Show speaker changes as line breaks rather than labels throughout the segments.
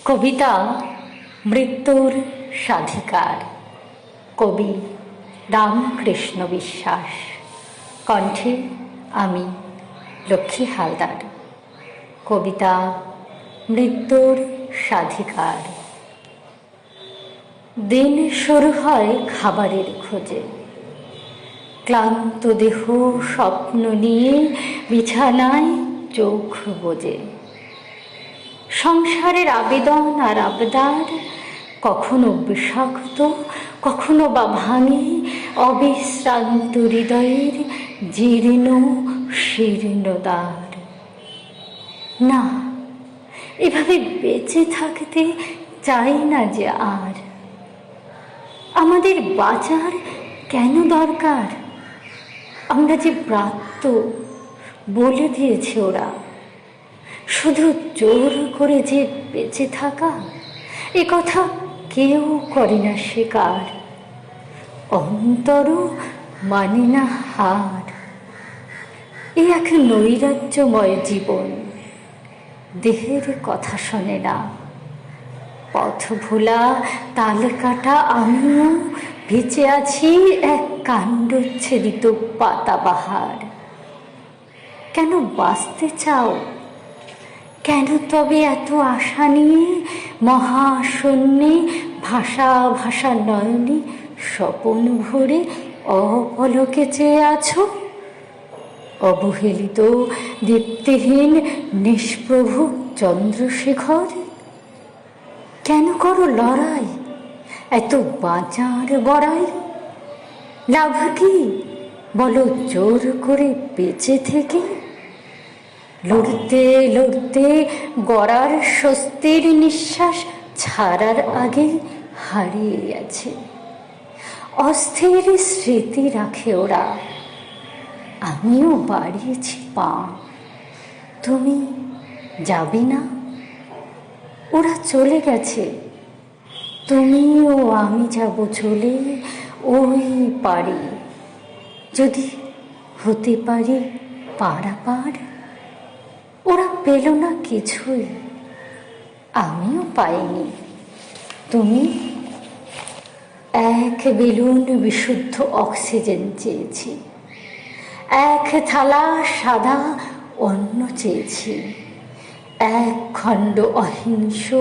কবিতা মৃত্যুর স্বাধিকার। কবি রামকৃষ্ণ বিশ্বাস। কণ্ঠে আমি লক্ষ্মী হালদার। কবিতা মৃত্যুর স্বাধিকার। দিন শুরু হয় খাবারের খোঁজে, ক্লান্ত দেহ স্বপ্ন নিয়ে বিছানায় চোখ বোজে। সংসারের আবেদন আর আবদার কখনো বিষাক্ত, কখনো বা ভাঙে অবিশ্রান্ত হৃদয়ের জীর্ণ শীর্ণ দ্বার। না, এভাবে বেঁচে থাকতে চাই না যে আর। আমাদের বাঁচার কেন দরকার? আমরা যে ব্রাত্য বলে দিয়েছে ওরা। শুধু জোর করে যে বেঁচে থাকা, এ কথা কেউ করে না স্বীকার। অন্তর মানে না হার। এ এক নৈরাজ্যময় জীবন, দেহের কথা শোনে না। পথ ভোলা তাল কাটা আমিও বেঁচে আছি এক কাণ্ডচ্ছেদিত পাতাবাহার। কেন বাঁচতে চাও? কেন তবে এত আশা নিয়ে মহাশূন্যে ভাষা ভাষা নয়নে স্বপন ভরে অপলকে চেয়ে আছো? অবহেলিত দীপ্তিহীন নিষ্প্রভ চন্দ্রশেখর। কেন করো লড়াই এত বাঁচার বড়াই? লাভ কি বলো জোর করে বেঁচে থেকে? লড়তে লড়তে গড়ার স্বস্তির নিঃশ্বাস ছাড়ার আগে হারিয়ে গেছে। অস্থির স্মৃতি রাখে ওরা। আমিও বাড়িয়েছি পা। তুমি যাবে না? ওরা চলে গেছে, তুমিও আমি যাব চলে ওই পারে। যদি হতে পারি পারাপার। ওরা পেল না কিছুই, আমিও পাইনি। তুমি? এক বেলুন বিশুদ্ধ অক্সিজেন চেয়েছি, এক থালা সাদা অন্ন চেয়েছি, এক খণ্ড অহিংস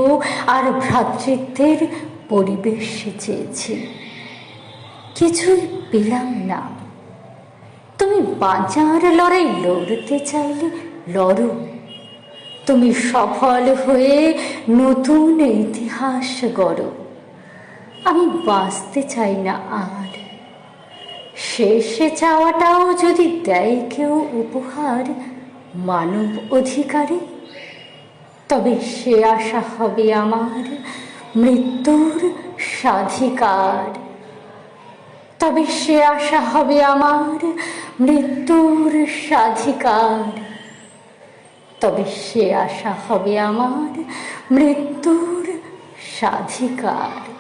আর ভ্রাতৃত্বের পরিবেশ চেয়েছি। কিছুই পেলাম না। তুমি বাঁচার লড়াই লড়তে চাইলে লড়ো। তুমি সফল হয়ে নতুন ইতিহাস গড়ো। আমি বাঁচতে চাই না আর। শেষে চাওয়াটাও যদি দেয় কেউ উপহার মানব অধিকারে, তবে সে আশা হবে আমার মৃত্যুর স্বাধিকার। তবে সে আশা হবে আমার মৃত্যুর স্বাধিকার। তবে সে আশা হবে আমার মৃত্যুর স্বাধিকার।